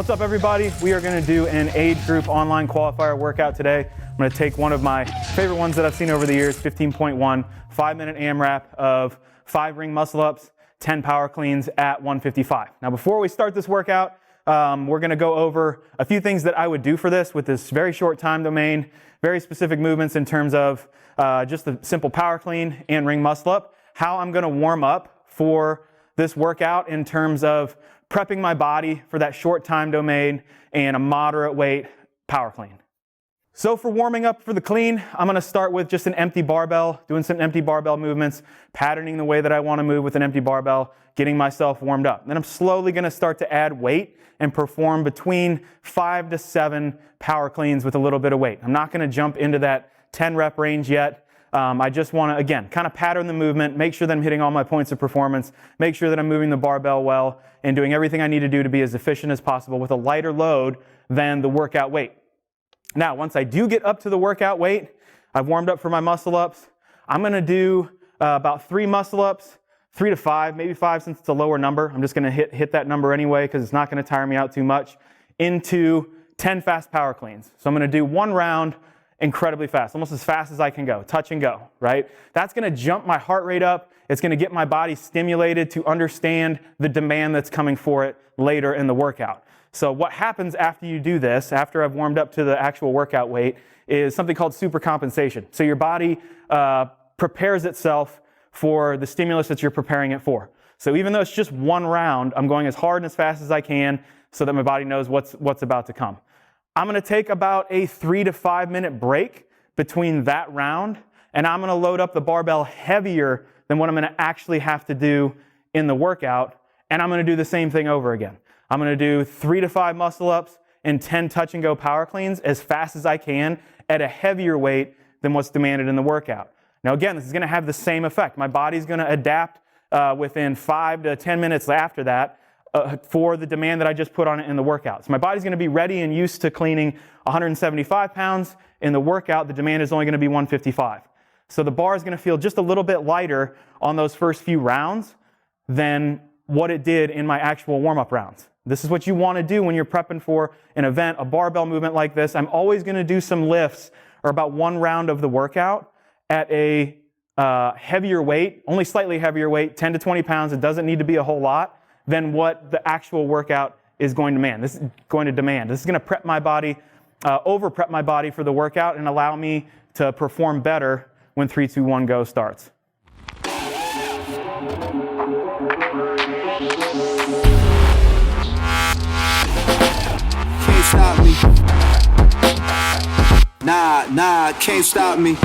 What's up, everybody? We are going to do an age group online qualifier workout today. I'm going to take one of my favorite ones that I've seen over the years, 15.1, 5-minute AMRAP of 5 ring muscle ups, 10 power cleans at 155. Now, before we start this workout, we're going to go over a few things that I would do for this with this very short time domain, very specific movements in terms of just the simple power clean and ring muscle up, how I'm going to warm up for this workout in terms of prepping my body for that short time domain and a moderate weight power clean. So for warming up for the clean, I'm going to start with just an empty barbell, doing some empty barbell movements, patterning the way that I want to move with an empty barbell, getting myself warmed up. Then I'm slowly going to start to add weight and perform between 5 to 7 power cleans with a little bit of weight. I'm not going to jump into that 10 rep range yet. I just want to, again, kind of pattern the movement, make sure that I'm hitting all my points of performance, make sure that I'm moving the barbell well, and doing everything I need to do to be as efficient as possible with a lighter load than the workout weight. Now, once I do get up to the workout weight, I've warmed up for my muscle ups. I'm going to do about 3 muscle ups, 3 to 5, maybe 5 since it's a lower number. I'm just going to hit that number anyway because it's not going to tire me out too much, into 10 fast power cleans. So I'm going to do 1 round incredibly fast, almost as fast as I can go, touch and go, right? That's going to jump my heart rate up. It's going to get my body stimulated to understand the demand that's coming for it later in the workout. So what happens after you do this, after I've warmed up to the actual workout weight, is something called supercompensation. So your body prepares itself for the stimulus that you're preparing it for. So even though it's just 1 round, I'm going as hard and as fast as I can so that my body knows what's about to come. I'm going to take about a 3 to 5 minute break between that round, and I'm going to load up the barbell heavier than what I'm going to actually have to do in the workout, and I'm going to do the same thing over again. I'm going to do 3 to 5 muscle ups and 10 touch and go power cleans as fast as I can at a heavier weight than what's demanded in the workout. Now again, this is going to have the same effect. My body's going to adapt within 5 to 10 minutes after that for the demand that I just put on it in the workout. So my body's going to be ready and used to cleaning 175 pounds. In the workout, the demand is only going to be 155. So the bar is going to feel just a little bit lighter on those first few rounds than what it did in my actual warm-up rounds. This is what you want to do when you're prepping for an event, a barbell movement like this. I'm always going to do some lifts or about 1 round of the workout at a heavier weight, only slightly heavier weight, 10 to 20 pounds. It doesn't need to be a whole lot than what the actual workout is going to demand. This is going to prep my body, over-prep my body for the workout and allow me to perform better when 3, 2, 1, go starts. Can't stop me. Nah, can't stop me.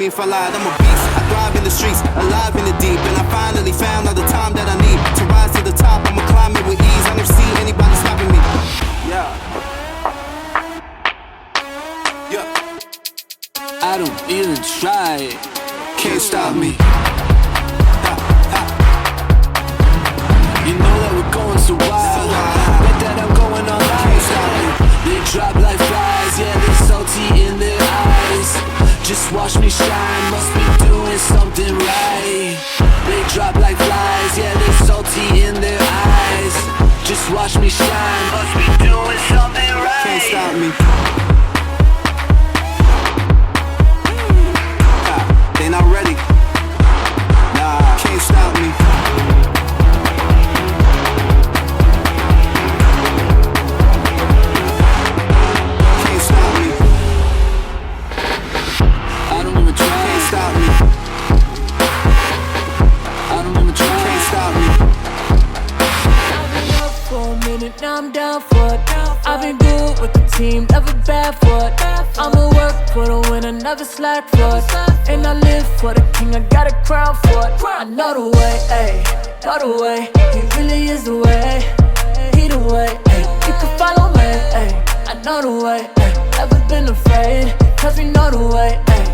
If I lied, I'm a beast. I thrive in the streets, alive in the deep, and I finally found all the time that I need to rise to the top. I'ma climb it with ease. I never see anybody stopping me. Yeah. I don't even try. Can't stop me. You know that we're going so wild. Bet that I'm going all night. They drop like flies, yeah, they're salty in their eyes. Just watch me shine, must be doing something right. They just watch me shine. Must be doing something right. Can't stop me. They not ready. Nah, can't stop me. Can't stop me. I don't even try. Can't stop me. I don't even try. Can't stop me. I've been up for a minute, now I'm down for it. I've been good with the team, never bad for it. I'ma work for the winner, never slack for it. And I live for the king, I got a crown for it. I know the way, ayy, know the way. He really is the way, he the way, ayy. You can follow me, ayy. I know the way, ayy. Never been afraid, cause we know the way, ayy.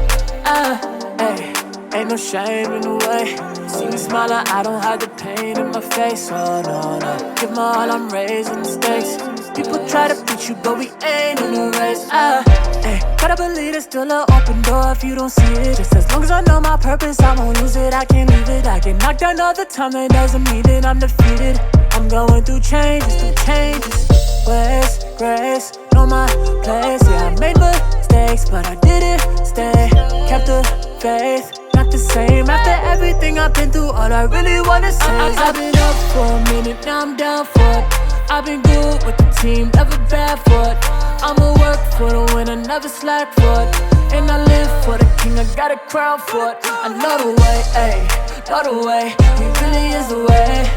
Ain't no shame in the way. See me smiling, I don't hide the pain in my face. Oh no, no. Give my all, I'm raising the stakes. People try to beat you, but we ain't in a race. Gotta believe there's still an open door if you don't see it. Just as long as I know my purpose, I won't lose it. I can't leave it. I get knocked down all the time, that doesn't mean that I'm defeated. I'm going through changes, ways, grace, know my place. Yeah, I made mistakes, but I didn't stay. Kept the faith. Not the same after everything I've been through. All I really wanna say is I've been up for a minute, now I'm down for it. I've been good with the team, never bad for it. I'ma work for the winner, never slack for it. And I live for the king, I got a crown for it. I know the way, ayy, know the way. He really is the way,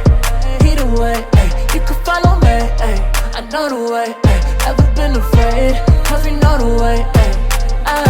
he the way, ayy. You can follow me, ayy. I know the way, ayy. Never been afraid, cause we know the way, ayy.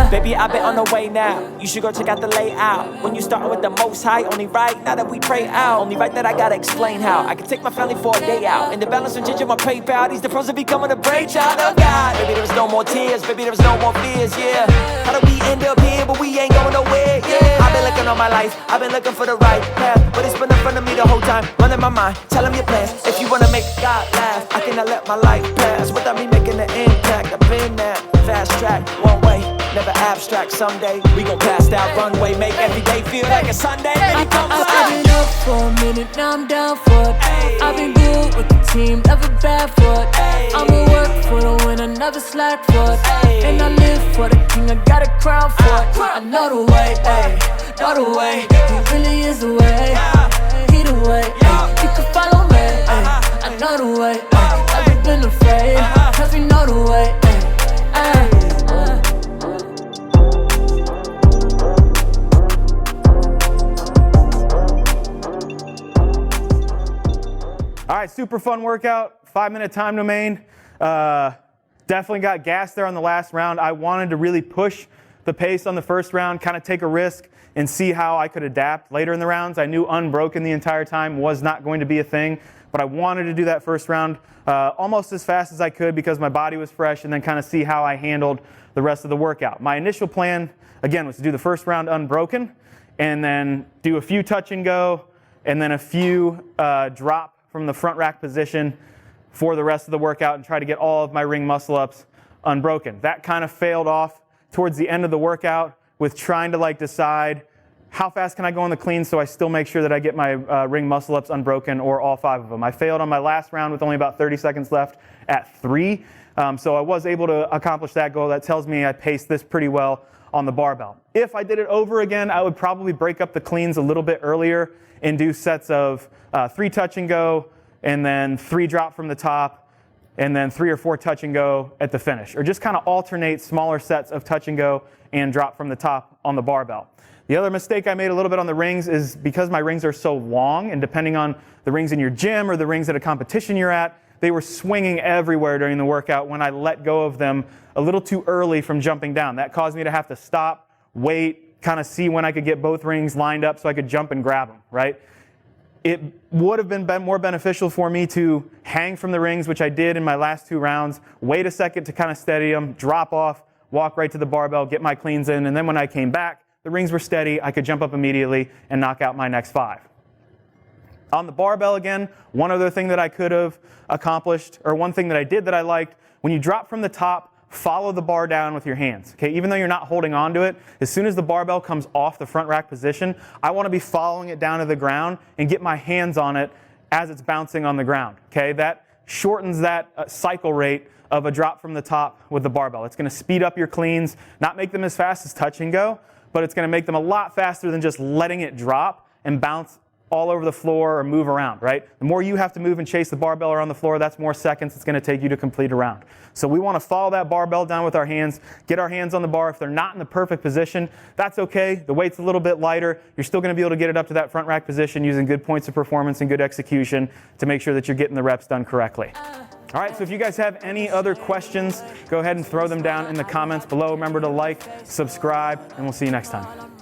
Baby, I've been on the way now. You should go check out the layout. When you starting with the most high, only right now that we pray out. Only right that I gotta explain how I can take my family for a day out. And the balance from ginger my PayPal. These the pros of becoming a brave child of God. Baby, there was no more tears. Baby, there was no more fears, yeah. How do we end up here, but we ain't going nowhere, yeah. I've been looking all my life. I've been looking for the right path. But it's been in front of me the whole time. Running my mind, telling me your plans. If you wanna make God laugh, I cannot let my life pass without me making an impact. I've been that fast track, one way. Never abstract, someday we gon' pass that runway. Make every day feel like a Sunday. Baby, come fly. I've been up for a minute, now I'm down for it. I've been good with the team, never bad for it. I'ma work for the winner, never slack for it. And I live for the king, I got a crown for it. I know the way, ayy, know the way. He really is the way, he the way, ayy. You can follow me, ayy. I know the way, ayy. Never been afraid, cause we know the way, ayy. All right, super fun workout, 5-minute time domain. Definitely got gas there on the last round. I wanted to really push the pace on the first round, kind of take a risk and see how I could adapt later in the rounds. I knew unbroken the entire time was not going to be a thing, but I wanted to do that first round almost as fast as I could because my body was fresh, and then kind of see how I handled the rest of the workout. My initial plan, again, was to do the first round unbroken and then do a few touch and go and then a few drop from the front rack position for the rest of the workout and try to get all of my ring muscle ups unbroken. That kind of failed off towards the end of the workout with trying to decide how fast can I go on the clean so I still make sure that I get my ring muscle ups unbroken, or all 5 of them. I failed on my last round with only about 30 seconds left at 3. So I was able to accomplish that goal. That tells me I paced this pretty well on the barbell. If I did it over again, I would probably break up the cleans a little bit earlier and do sets of 3 touch and go, and then 3 drop from the top, and then 3 or 4 touch and go at the finish. Or just kind of alternate smaller sets of touch and go and drop from the top on the barbell. The other mistake I made a little bit on the rings is because my rings are so long, and depending on the rings in your gym or the rings at a competition you're at, they were swinging everywhere during the workout when I let go of them a little too early from jumping down. That caused me to have to stop, wait, kind of see when I could get both rings lined up so I could jump and grab them, right? It would have been more beneficial for me to hang from the rings, which I did in my last 2 rounds, wait a second to kind of steady them, drop off, walk right to the barbell, get my cleans in, and then when I came back, the rings were steady, I could jump up immediately and knock out my next 5. On the barbell again, one other thing that I could have accomplished, or one thing that I did that I liked, when you drop from the top, follow the bar down with your hands. Okay, even though you're not holding on to it, as soon as the barbell comes off the front rack position, I want to be following it down to the ground and get my hands on it as it's bouncing on the ground. Okay, that shortens that cycle rate of a drop from the top with the barbell. It's going to speed up your cleans, not make them as fast as touch and go, but it's going to make them a lot faster than just letting it drop and bounce all over the floor or move around, right? The more you have to move and chase the barbell around the floor, that's more seconds it's going to take you to complete a round. So we want to follow that barbell down with our hands, get our hands on the bar. If they're not in the perfect position, that's okay. The weight's a little bit lighter. You're still going to be able to get it up to that front rack position using good points of performance and good execution to make sure that you're getting the reps done correctly. All right, so if you guys have any other questions, go ahead and throw them down in the comments below. Remember to like, subscribe, and we'll see you next time.